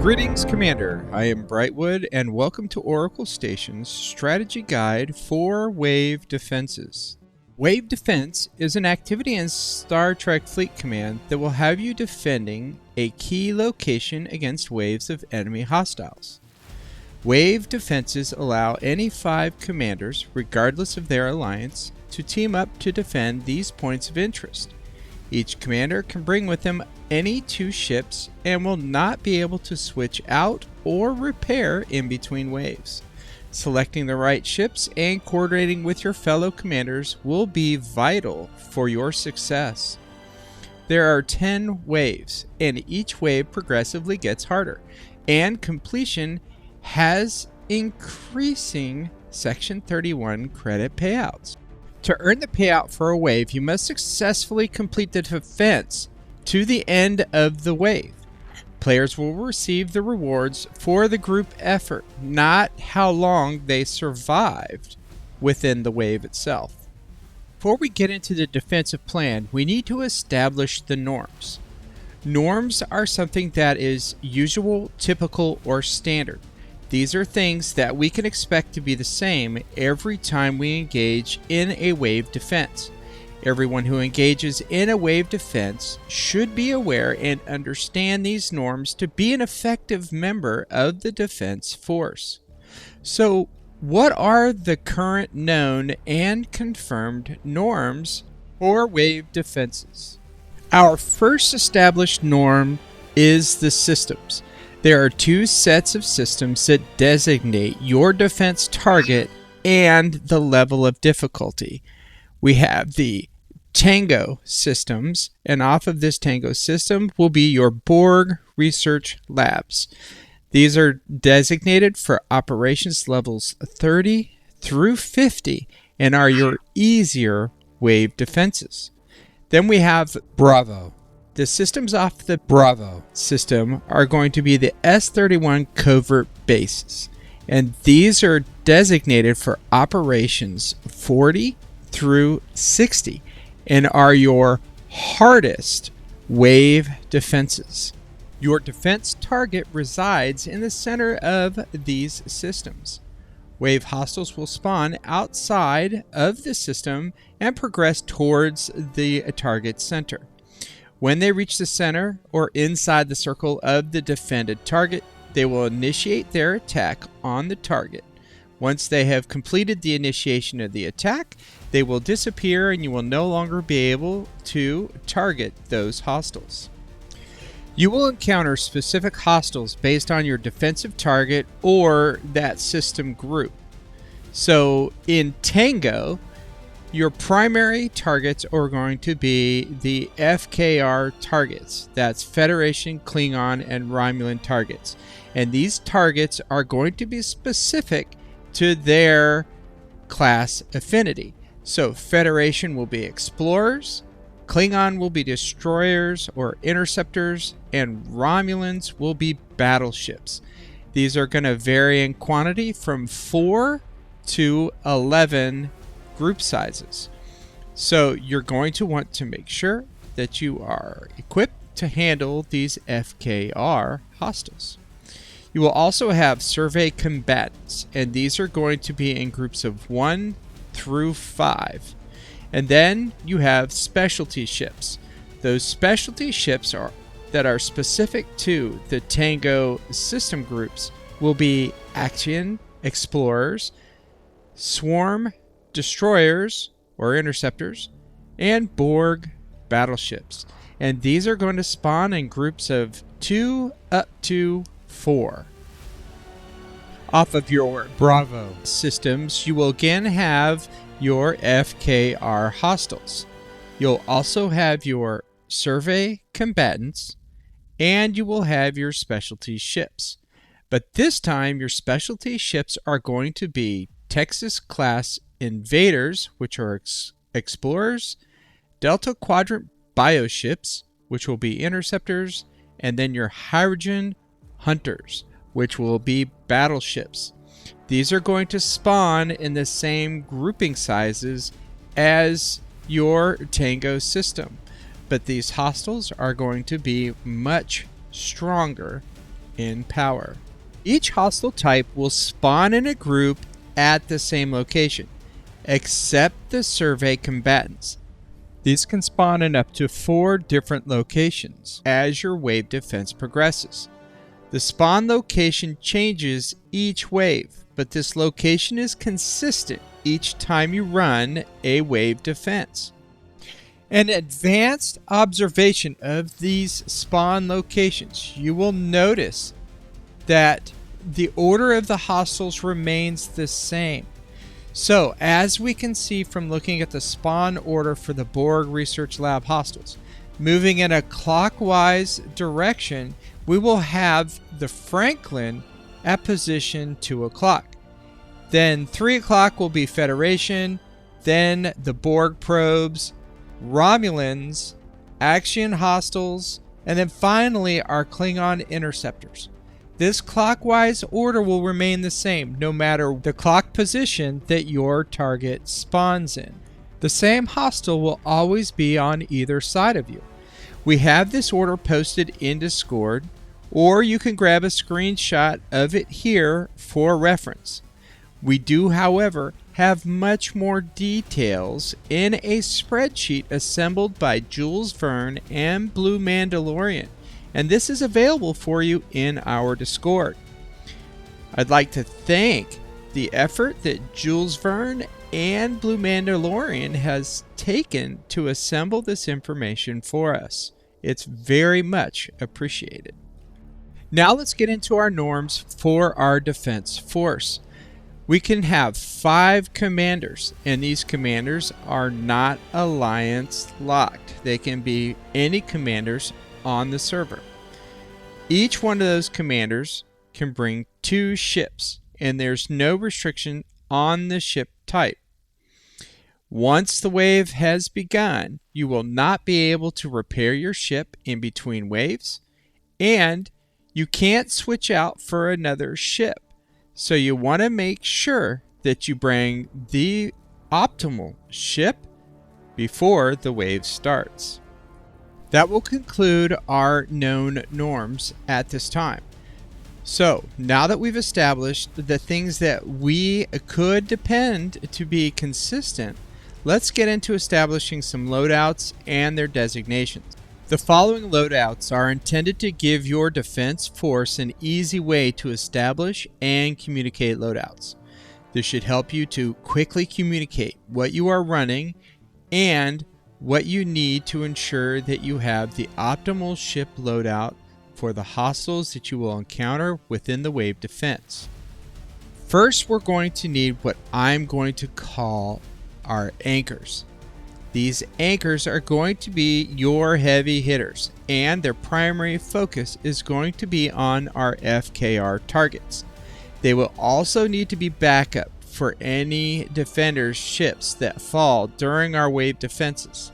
Greetings, Commander. I am Brightwood, and welcome to Oracle Station's Strategy Guide for Wave Defenses. Wave Defense is an activity in Star Trek Fleet Command that will have you defending a key location against waves of enemy hostiles. Wave defenses allow any 5 commanders, regardless of their alliance, to team up to defend these points of interest. Each commander can bring with them any 2 ships and will not be able to switch out or repair in between waves. Selecting the right ships and coordinating with your fellow commanders will be vital for your success. There are 10 waves, and each wave progressively gets harder, and completion has increasing Section 31 credit payouts. To earn the payout for a wave, you must successfully complete the defense to the end of the wave. Players will receive the rewards for the group effort, not how long they survived within the wave itself. Before we get into the defensive plan, we need to establish the norms. Norms are something that is usual, typical, or standard. These are things that we can expect to be the same every time we engage in a wave defense. Everyone who engages in a wave defense should be aware and understand these norms to be an effective member of the defense force. So, what are the current known and confirmed norms for wave defenses? Our first established norm is the systems. There are 2 sets of systems that designate your defense target and the level of difficulty. We have the Tango systems, and off of this Tango system will be your Borg research labs. These are designated for operations levels 30 through 50 and are your easier wave defenses. Then we have Bravo. The systems off the Bravo system are going to be the S-31 covert bases, and these are designated for operations 40 through 60 and are your hardest wave defenses. Your defense target resides in the center of these systems. Wave hostiles will spawn outside of the system and progress towards the target center. When they reach the center or inside the circle of the defended target, they will initiate their attack on the target. Once they have completed the initiation of the attack, they will disappear and you will no longer be able to target those hostiles. You will encounter specific hostiles based on your defensive target or that system group. So in Tango, your primary targets are going to be the FKR targets. That's Federation, Klingon, and Romulan targets. And these targets are going to be specific to their class affinity. So Federation will be explorers, Klingon will be destroyers or interceptors, and Romulans will be battleships. These are going to vary in quantity from 4 to 11 group sizes. So you're going to want to make sure that you are equipped to handle these FKR hostiles. You will also have survey combatants, and these are going to be in groups of 1 through 5. And then you have specialty ships. Those specialty ships that are specific to the Tango system groups will be Action explorers, Swarm destroyers or interceptors, and Borg battleships. And these are going to spawn in groups of 2 up to 4. Off of your Bravo systems, you will again have your FKR hostiles. You'll also have your survey combatants, and you will have your specialty ships. But this time, your specialty ships are going to be Texas-class invaders, which are explorers, Delta Quadrant bioships, which will be interceptors, and then your hydrogen hunters, which will be battleships. These are going to spawn in the same grouping sizes as your Tango system, but these hostiles are going to be much stronger in power. Each hostile type will spawn in a group at the same location, except the survey combatants. These can spawn in up to 4 different locations as your wave defense progresses. The spawn location changes each wave, but this location is consistent each time you run a wave defense. An advanced observation of these spawn locations, you will notice that the order of the hostiles remains the same. So, as we can see from looking at the spawn order for the Borg Research Lab hostiles, moving in a clockwise direction, we will have the Franklin at position 2 o'clock. Then 3 o'clock will be Federation, then the Borg probes, Romulans, Axion hostiles, and then finally our Klingon interceptors. This clockwise order will remain the same no matter the clock position that your target spawns in. The same hostile will always be on either side of you. We have this order posted in Discord, or you can grab a screenshot of it here for reference. We do, however, have much more details in a spreadsheet assembled by Jules Verne and Blue Mandalorian, and this is available for you in our Discord. I'd like to thank the effort that Jules Verne and Blue Mandalorian has taken to assemble this information for us. It's very much appreciated. Now let's get into our norms for our defense force. We can have 5 commanders, and these commanders are not alliance locked. They can be any commanders on the server. Each one of those commanders can bring 2 ships, and there's no restriction on the ship type. Once the wave has begun, you will not be able to repair your ship in between waves, and you can't switch out for another ship. So you want to make sure that you bring the optimal ship before the wave starts. That will conclude our known norms at this time. So now that we've established the things that we could depend to be consistent, let's get into establishing some loadouts and their designations. The following loadouts are intended to give your defense force an easy way to establish and communicate loadouts. This should help you to quickly communicate what you are running and what you need to ensure that you have the optimal ship loadout for the hostiles that you will encounter within the wave defense. First, we're going to need what I'm going to call our anchors. These anchors are going to be your heavy hitters, and their primary focus is going to be on our FKR targets. They will also need to be backup for any defender's ships that fall during our wave defenses.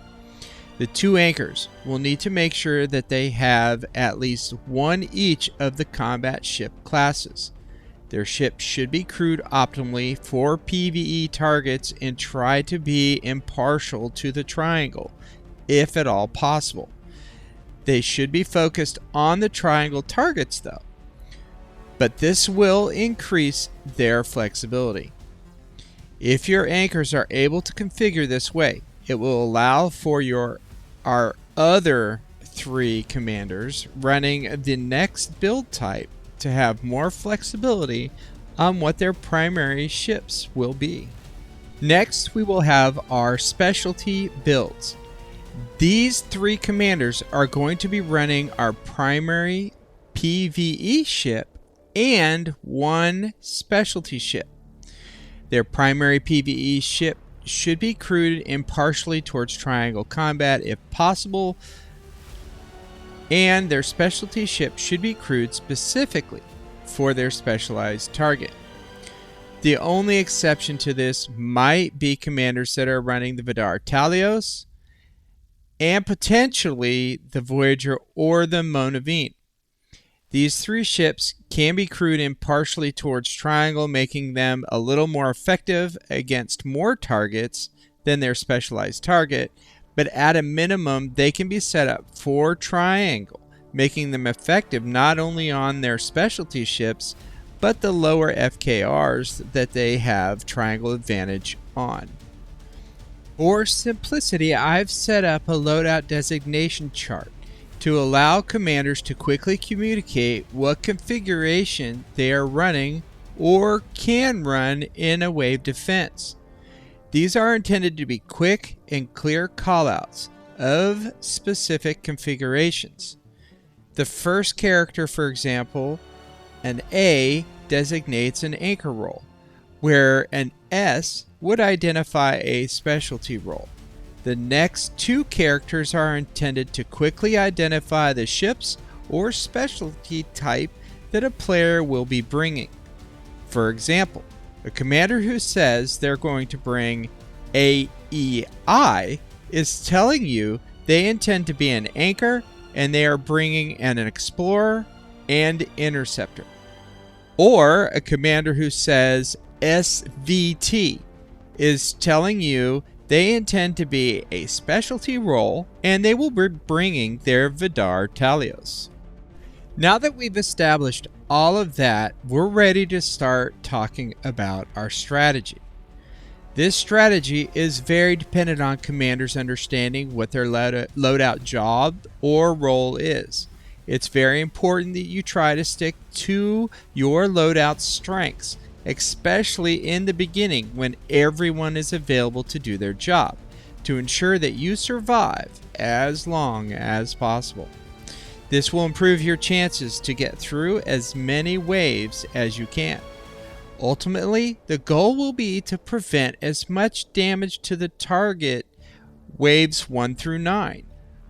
The 2 anchors will need to make sure that they have at least 1 each of the combat ship classes. Their ships should be crewed optimally for PvE targets and try to be impartial to the triangle, if at all possible. They should be focused on the triangle targets though, but this will increase their flexibility. If your anchors are able to configure this way, it will allow for our other 3 commanders running the next build type to have more flexibility on what their primary ships will be. Next, we will have our specialty builds. These 3 commanders are going to be running our primary PvE ship and 1 specialty ship. Their primary PvE ship should be crewed impartially towards triangle combat if possible, and their specialty ship should be crewed specifically for their specialized target. The only exception to this might be commanders that are running the Vidar Talios and potentially the Voyager or the Monavine. These 3 ships can be crewed impartially towards triangle, making them a little more effective against more targets than their specialized target, but at a minimum they can be set up for triangle. making them effective not only on their specialty ships, but the lower FKRs that they have triangle advantage on. For simplicity, I've set up a loadout designation chart to allow commanders to quickly communicate what configuration they are running or can run in a wave defense. These are intended to be quick and clear callouts of specific configurations. The first character, for example, an A, designates an anchor role, where an S would identify a specialty role. The next two characters are intended to quickly identify the ships or specialty type that a player will be bringing. For example, a commander who says they're going to bring AEI is telling you they intend to be an anchor and they are bringing an explorer and interceptor. Or a commander who says SVT is telling you they intend to be a specialty role and they will be bringing their Vidar Talios. Now that we've established all of that, we're ready to start talking about our strategy. This strategy is very dependent on commanders understanding what their loadout job or role is. It's very important that you try to stick to your loadout strengths, especially in the beginning when everyone is available to do their job, to ensure that you survive as long as possible. This will improve your chances to get through as many waves as you can. Ultimately, the goal will be to prevent as much damage to the target waves 1 through 9,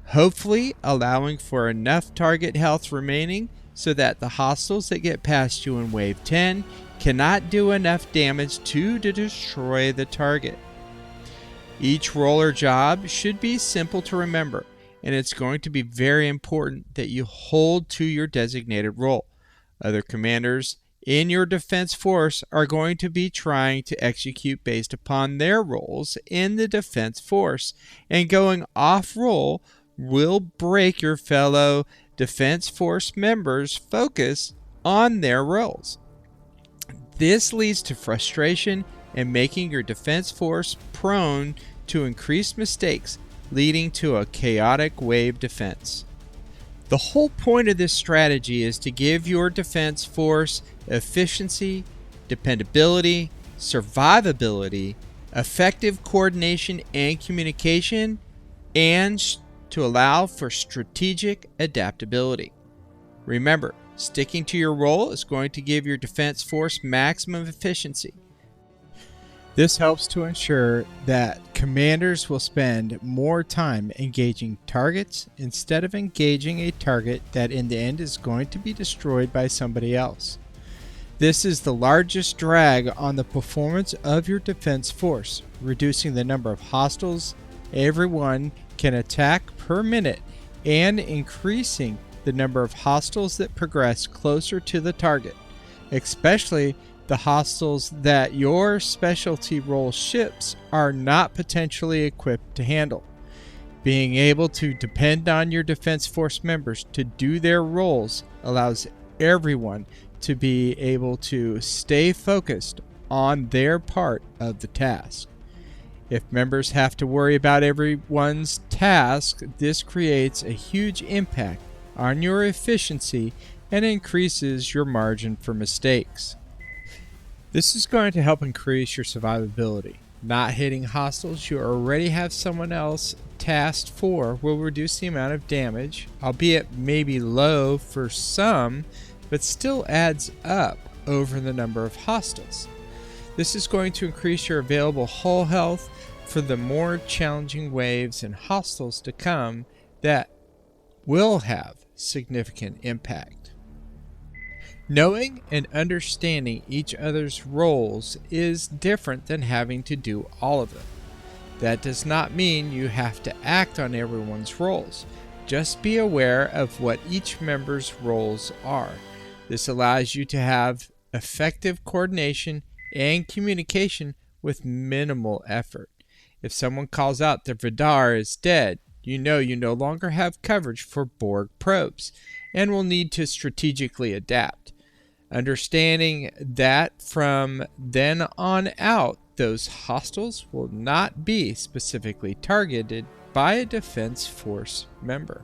hopefully allowing for enough target health remaining so that the hostiles that get past you in wave 10 cannot do enough damage to destroy the target. Each role or job should be simple to remember, and it's going to be very important that you hold to your designated role. Other commanders in your defense force are going to be trying to execute based upon their roles in the defense force, and going off role will break your fellow defense force members' focus on their roles. This leads to frustration and making your defense force prone to increased mistakes, leading to a chaotic wave defense. The whole point of this strategy is to give your defense force efficiency, dependability, survivability, effective coordination and communication, and to allow for strategic adaptability. Remember, sticking to your role is going to give your defense force maximum efficiency. This helps to ensure that commanders will spend more time engaging targets instead of engaging a target that in the end is going to be destroyed by somebody else. This is the largest drag on the performance of your defense force, reducing the number of hostiles everyone can attack per minute and increasing the number of hostiles that progress closer to the target, especially the hostiles that your specialty role ships are not potentially equipped to handle. Being able to depend on your defense force members to do their roles allows everyone to be able to stay focused on their part of the task. If members have to worry about everyone's task, this creates a huge impact on your efficiency and increases your margin for mistakes. This is going to help increase your survivability. Not hitting hostiles you already have someone else tasked for will reduce the amount of damage, albeit maybe low for some, but still adds up over the number of hostiles. This is going to increase your available hull health for the more challenging waves and hostiles to come that will have significant impact. Knowing and understanding each other's roles is different than having to do all of them. That does not mean you have to act on everyone's roles. Just be aware of what each member's roles are. This allows you to have effective coordination and communication with minimal effort. If someone calls out that Vidar is dead, you know you no longer have coverage for Borg probes and will need to strategically adapt. Understanding that from then on out, those hostiles will not be specifically targeted by a Defense Force member.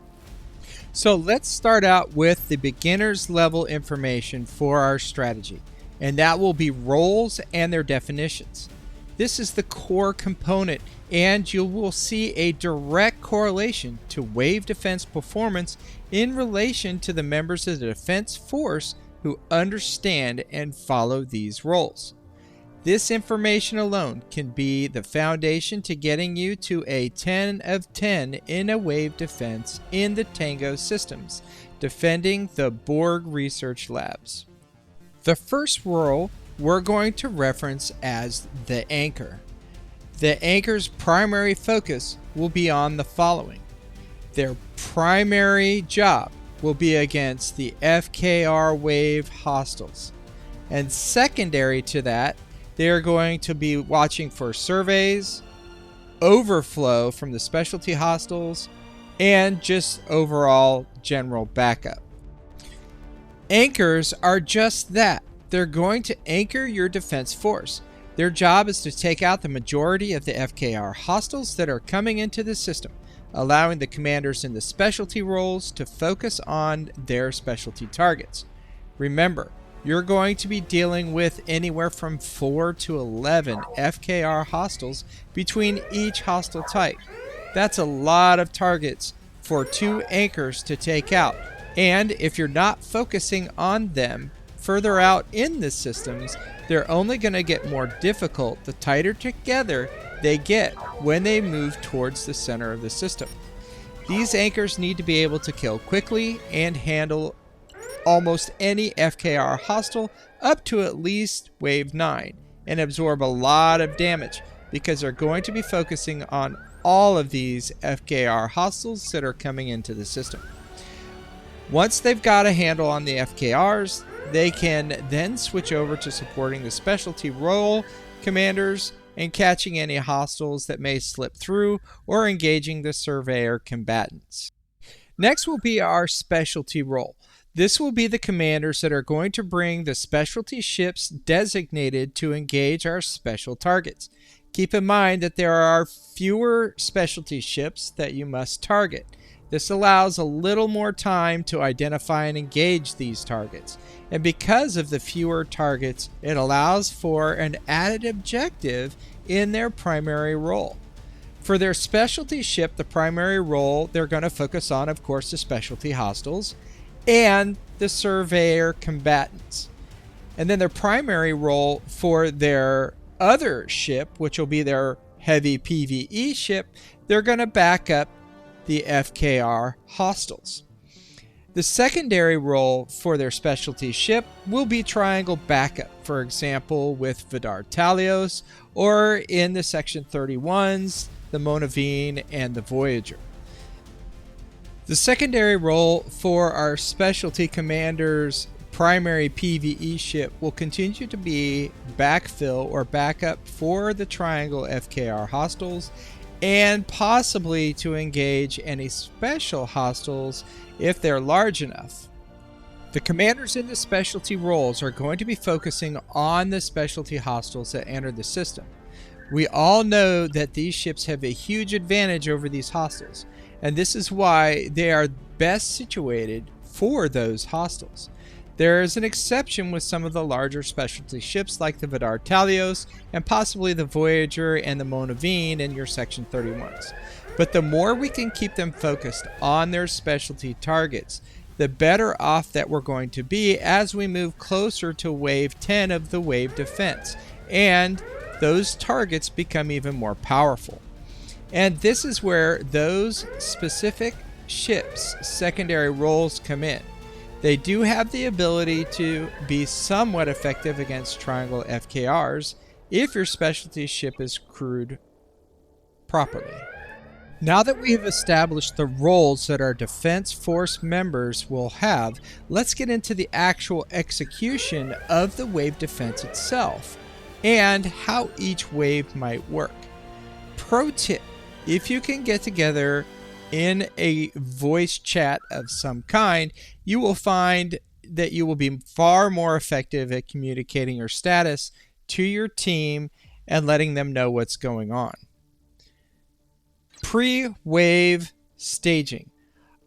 So let's start out with the beginner's level information for our strategy, and that will be roles and their definitions. This is the core component, and you will see a direct correlation to wave defense performance in relation to the members of the Defense Force who understand and follow these roles. This information alone can be the foundation to getting you to a 10 of 10 in a wave defense in the Tango systems, defending the Borg research labs. The first role we're going to reference as the anchor. The anchor's primary focus will be on the following. Their primary job will be against the FKR wave hostiles. And secondary to that, they're going to be watching for surveys, overflow from the specialty hostiles, and just overall general backup. Anchors are just that. They're going to anchor your defense force. Their job is to take out the majority of the FKR hostiles that are coming into the system, allowing the commanders in the specialty roles to focus on their specialty targets. Remember, you're going to be dealing with anywhere from 4 to 11 FKR hostiles between each hostile type. That's a lot of targets for 2 anchors to take out, and if you're not focusing on them further out in the systems, they're only going to get more difficult the tighter together they get when they move towards the center of the system. These anchors need to be able to kill quickly and handle almost any FKR hostile up to at least wave 9 and absorb a lot of damage because they're going to be focusing on all of these FKR hostiles that are coming into the system. Once they've got a handle on the FKRs, they can then switch over to supporting the specialty role commanders and catching any hostiles that may slip through or engaging the surveyor combatants. Next will be our specialty role. This will be the commanders that are going to bring the specialty ships designated to engage our special targets. Keep in mind that there are fewer specialty ships that you must target. This allows a little more time to identify and engage these targets. And because of the fewer targets, it allows for an added objective in their primary role. For their specialty ship, the primary role they're going to focus on, of course, the specialty hostiles and the surveyor combatants. And then their primary role for their other ship, which will be their heavy PvE ship, they're going to back up the FKR hostiles. The secondary role for their specialty ship will be triangle backup, for example with Vidar Talios, or in the Section 31s, the Monavine and the Voyager. The secondary role for our specialty commander's primary PvE ship will continue to be backfill or backup for the triangle FKR hostiles, and possibly to engage any special hostiles if they're large enough. The commanders in the specialty roles are going to be focusing on the specialty hostiles that enter the system. We all know that these ships have a huge advantage over these hostiles, and this is why they are best situated for those hostiles. There is an exception with some of the larger specialty ships like the Vidar Talios and possibly the Voyager and the Monavine in your Section 31s. But the more we can keep them focused on their specialty targets, the better off that we're going to be as we move closer to Wave 10 of the wave defense, and those targets become even more powerful. And this is where those specific ships' secondary roles come in. They do have the ability to be somewhat effective against triangle FKRs if your specialty ship is crewed properly. Now that we have established the roles that our Defense Force members will have, let's get into the actual execution of the wave defense itself and how each wave might work. Pro tip: if you can get together in a voice chat of some kind, you will find that you will be far more effective at communicating your status to your team and letting them know what's going on. Pre-wave staging.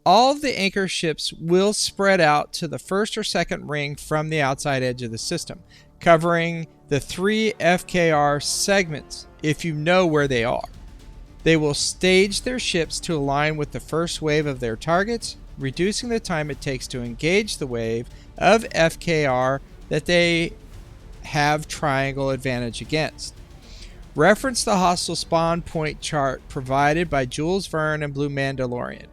All of the anchor ships will spread out to the first or second ring from the outside edge of the system, covering the 3 FKR segments if you know where they are. They will stage their ships to align with the first wave of their targets, reducing the time it takes to engage the wave of FKR that they have triangle advantage against. Reference the hostile spawn point chart provided by Jules Verne and Blue Mandalorian.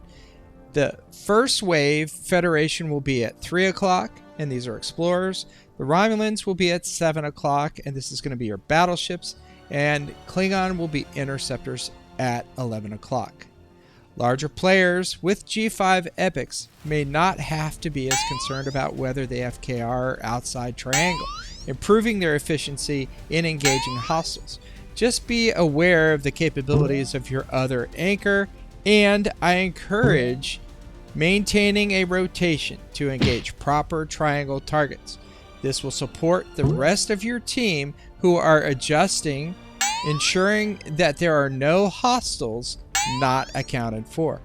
The first wave Federation will be at 3 o'clock, and these are explorers. The Romulans will be at 7 o'clock, and this is going to be your battleships. And Klingon will be interceptors at 11 o'clock. Larger players with G5 epics may not have to be as concerned about whether the FKR are outside triangle, improving their efficiency in engaging hostiles. Just be aware of the capabilities of your other anchor, and I encourage maintaining a rotation to engage proper triangle targets. This will support the rest of your team who are adjusting, ensuring that there are no hostiles not accounted for.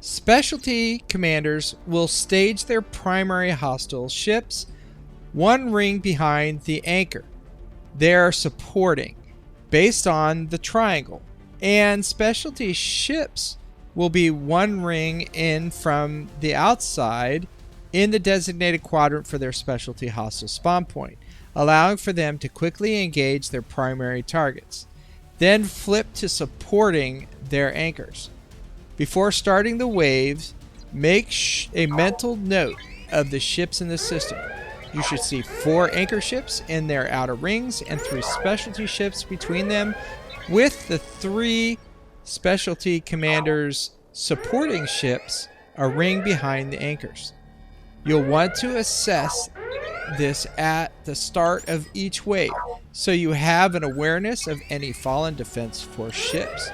Specialty commanders will stage their primary hostile ships one ring behind the anchor they are supporting based on the triangle, and specialty ships will be one ring in from the outside in the designated quadrant for their specialty hostile spawn point, allowing for them to quickly engage their primary targets. Then flip to supporting their anchors. Before starting the waves, make a mental note of the ships in the system. You should see 4 anchor ships in their outer rings and 3 specialty ships between them, with the 3 specialty commanders supporting ships a ring behind the anchors. You'll want to assess this at the start of each wave, so you have an awareness of any fallen defense force ships.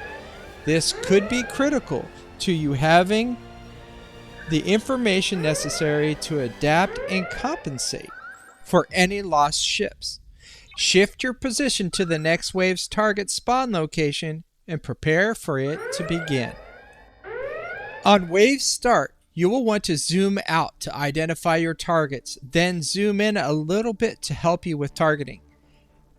This could be critical to you having the information necessary to adapt and compensate for any lost ships. Shift your position to the next wave's target spawn location and prepare for it to begin. On wave start, you will want to zoom out to identify your targets, then zoom in a little bit to help you with targeting.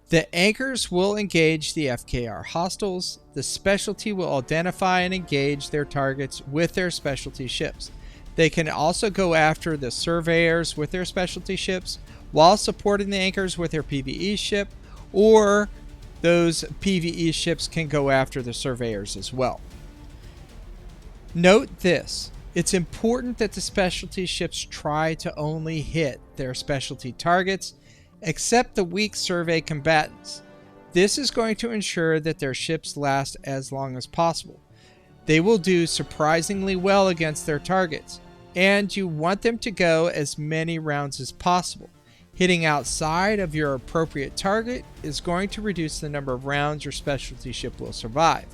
The anchors will engage the FKR hostiles. The specialty will identify and engage their targets with their specialty ships. They can also go after the surveyors with their specialty ships while supporting the anchors with their PvE ship, or those PvE ships can go after the surveyors as well. Note this. It's important that the specialty ships try to only hit their specialty targets, except the weak survey combatants. This is going to ensure that their ships last as long as possible. They will do surprisingly well against their targets, and you want them to go as many rounds as possible. Hitting outside of your appropriate target is going to reduce the number of rounds your specialty ship will survive.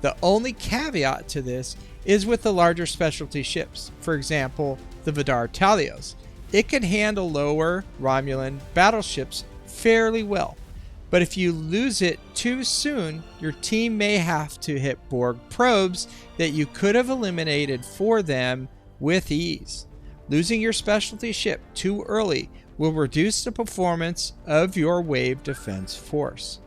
The only caveat to this is with the larger specialty ships. For example, the Vidar Talios. It can handle lower Romulan battleships fairly well, but if you lose it too soon, your team may have to hit Borg probes that you could have eliminated for them with ease. Losing your specialty ship too early will reduce the performance of your wave defense force.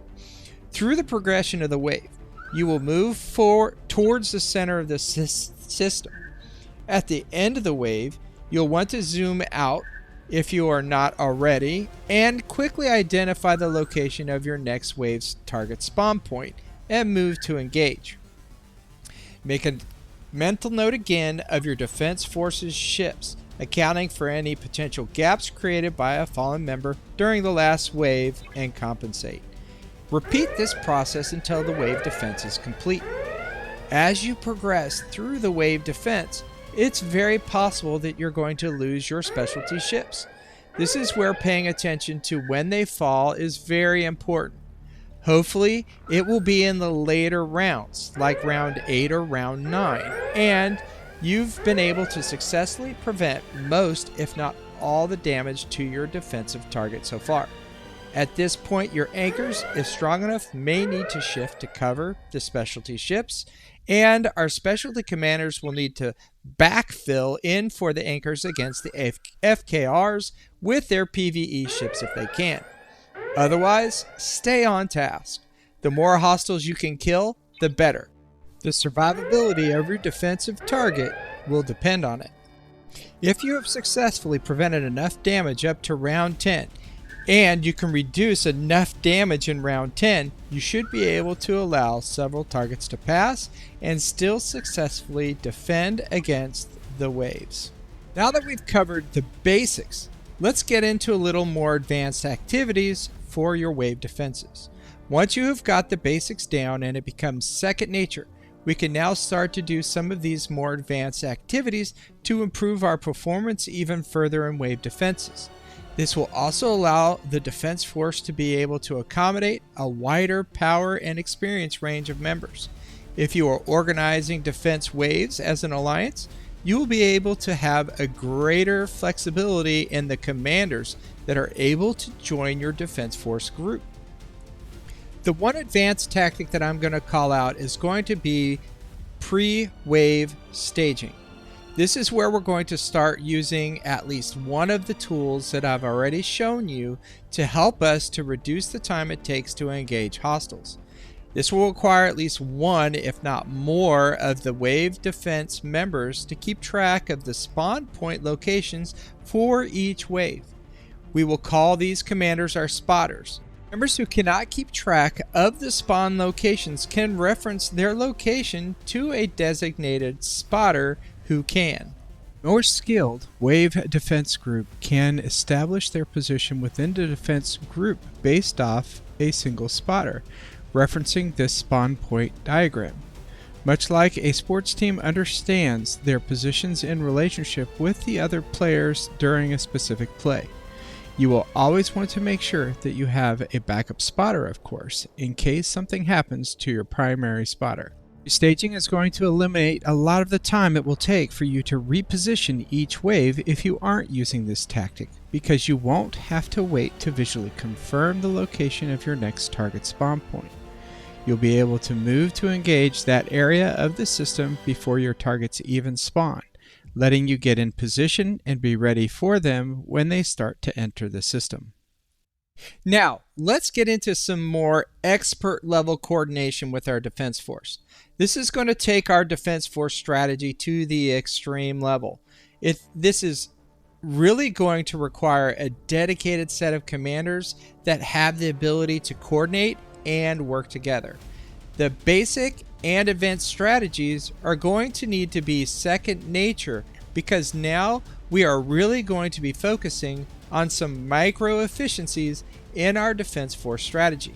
Through the progression of the wave, you will move forward towards the center of the system. At the end of the wave, you'll want to zoom out if you are not already, and quickly identify the location of your next wave's target spawn point and move to engage. Make a mental note again of your defense force's ships, accounting for any potential gaps created by a fallen member during the last wave, and compensate. Repeat this process until the wave defense is complete. As you progress through the wave defense, it's very possible that you're going to lose your specialty ships. This is where paying attention to when they fall is very important. Hopefully, it will be in the later rounds, like round 8 or round 9, and you've been able to successfully prevent most, if not all, the damage to your defensive target so far. At this point, your anchors, if strong enough, may need to shift to cover the specialty ships, and our specialty commanders will need to backfill in for the anchors against the FKRs with their PvE ships if they can. Otherwise, stay on task. The more hostiles you can kill, the better. The survivability of your defensive target will depend on it. If you have successfully prevented enough damage up to round 10, and you can reduce enough damage in round 10, you should be able to allow several targets to pass and still successfully defend against the waves. Now that we've covered the basics, let's get into a little more advanced activities for your wave defenses. Once you have got the basics down and it becomes second nature, we can now start to do some of these more advanced activities to improve our performance even further in wave defenses. This will also allow the defense force to be able to accommodate a wider power and experience range of members. If you are organizing defense waves as an alliance, you will be able to have a greater flexibility in the commanders that are able to join your defense force group. The one advanced tactic that I'm going to call out is going to be pre-wave staging. This is where we're going to start using at least one of the tools that I've already shown you to help us to reduce the time it takes to engage hostiles. This will require at least one, if not more, of the wave defense members to keep track of the spawn point locations for each wave. We will call these commanders our spotters. Members who cannot keep track of the spawn locations can reference their location to a designated spotter who can. More skilled wave defense group can establish their position within the defense group based off a single spotter, referencing this spawn point diagram. Much like a sports team understands their positions in relationship with the other players during a specific play. You will always want to make sure that you have a backup spotter, of course, in case something happens to your primary spotter. Staging is going to eliminate a lot of the time it will take for you to reposition each wave if you aren't using this tactic, because you won't have to wait to visually confirm the location of your next target spawn point. You'll be able to move to engage that area of the system before your targets even spawn, letting you get in position and be ready for them when they start to enter the system. Now, let's get into some more expert level coordination with our defense force. This is going to take our defense force strategy to the extreme level. This is really going to require a dedicated set of commanders that have the ability to coordinate and work together. The basic and advanced strategies are going to need to be second nature, because now we are really going to be focusing on some micro efficiencies in our defense force strategy.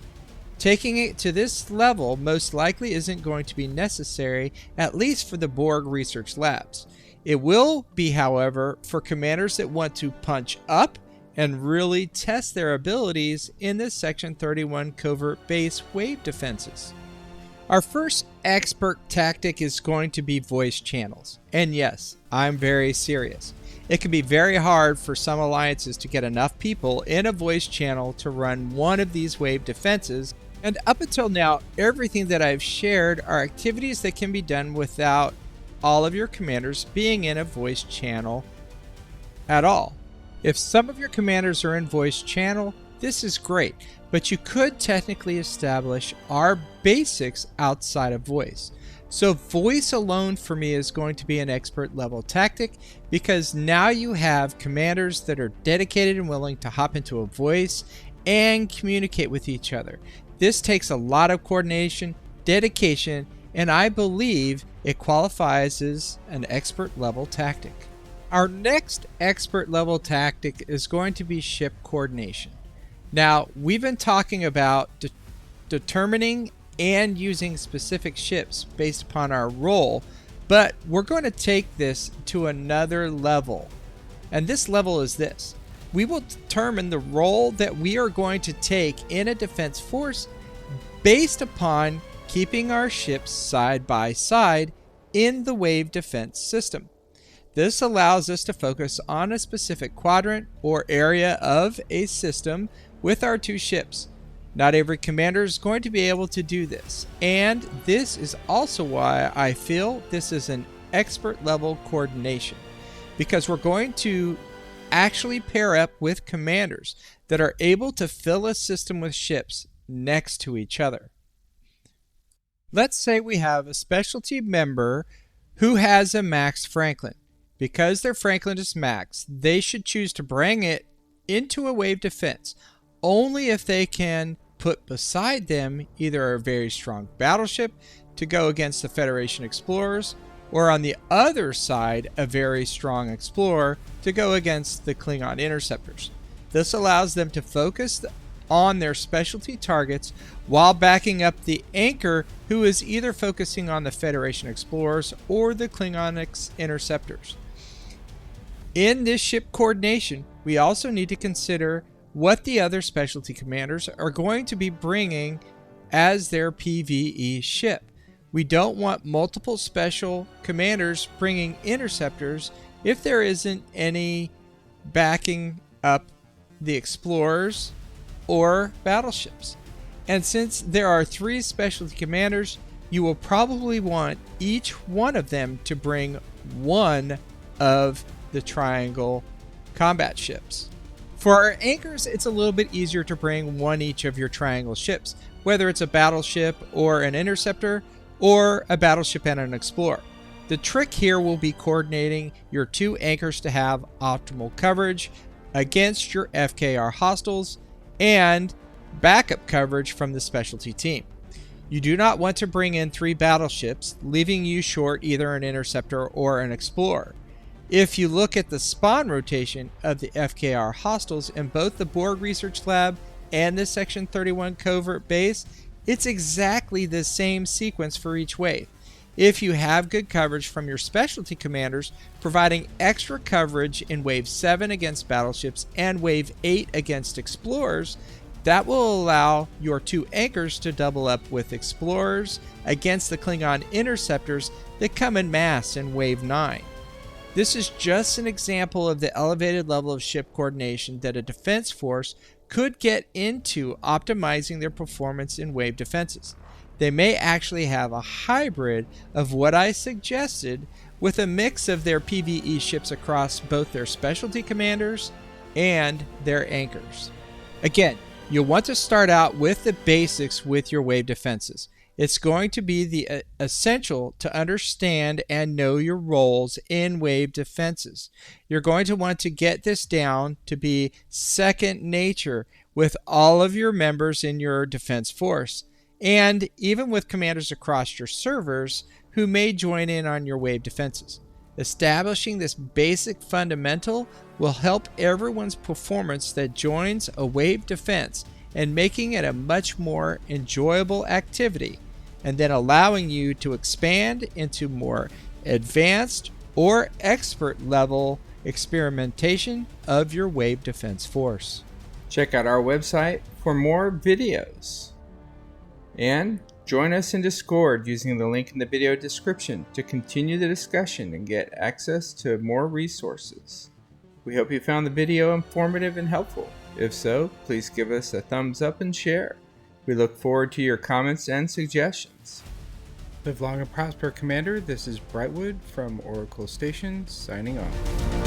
Taking it to this level most likely isn't going to be necessary, at least for the Borg research labs. It will be, however, for commanders that want to punch up and really test their abilities in the Section 31 covert base wave defenses. Our first expert tactic is going to be voice channels. And yes, I'm very serious. It can be very hard for some alliances to get enough people in a voice channel to run one of these wave defenses. And up until now, everything that I've shared are activities that can be done without all of your commanders being in a voice channel at all. If some of your commanders are in voice channel, this is great, but you could technically establish our basics outside of voice. So voice alone for me is going to be an expert level tactic, because now you have commanders that are dedicated and willing to hop into a voice and communicate with each other. This takes a lot of coordination, dedication, and I believe it qualifies as an expert level tactic. Our next expert level tactic is going to be ship coordination. Now, we've been talking about determining and using specific ships based upon our role, but we're going to take this to another level. And this level is this. We will determine the role that we are going to take in a defense force based upon keeping our ships side by side in the wave defense system. This allows us to focus on a specific quadrant or area of a system with our two ships. Not every commander is going to be able to do this, and this is also why I feel this is an expert level coordination, because we're going to actually pair up with commanders that are able to fill a system with ships next to each other. Let's say we have a specialty member who has a maxed Franklin. Because their Franklin is maxed, they should choose to bring it into a wave defense only if they can put beside them either a very strong battleship to go against the Federation explorers, or on the other side a very strong explorer to go against the Klingon interceptors. This allows them to focus on their specialty targets while backing up the anchor, who is either focusing on the Federation explorers or the Klingon interceptors. In this ship coordination, we also need to consider what the other specialty commanders are going to be bringing as their PvE ship. We don't want multiple special commanders bringing interceptors if there isn't any backing up the explorers or battleships. And since there are 3 specialty commanders, you will probably want each one of them to bring one of the triangle combat ships. For our anchors, it's a little bit easier to bring one each of your triangle ships, whether it's a battleship or an interceptor, or a battleship and an explorer. The trick here will be coordinating your 2 anchors to have optimal coverage against your FKR hostiles and backup coverage from the specialty team. You do not want to bring in 3 battleships, leaving you short either an interceptor or an explorer. If you look at the spawn rotation of the FKR hostiles in both the Borg Research Lab and the Section 31 covert base, it's exactly the same sequence for each wave. If you have good coverage from your specialty commanders, providing extra coverage in Wave 7 against battleships and Wave 8 against explorers, that will allow your 2 anchors to double up with explorers against the Klingon interceptors that come in mass in Wave 9. This is just an example of the elevated level of ship coordination that a defense force could get into optimizing their performance in wave defenses. They may actually have a hybrid of what I suggested, with a mix of their PvE ships across both their specialty commanders and their anchors. Again, you'll want to start out with the basics with your wave defenses. It's going to be the essential to understand and know your roles in wave defenses. You're going to want to get this down to be second nature with all of your members in your defense force, and even with commanders across your servers who may join in on your wave defenses. Establishing this basic fundamental will help everyone's performance that joins a wave defense, and making it a much more enjoyable activity, and then allowing you to expand into more advanced or expert level experimentation of your wave defense force. Check out our website for more videos, and join us in Discord using the link in the video description to continue the discussion and get access to more resources. We hope you found the video informative and helpful. If so, please give us a thumbs up and share. We look forward to your comments and suggestions. Live long and prosper, Commander. This is Brightwood from Oracle Station, signing off.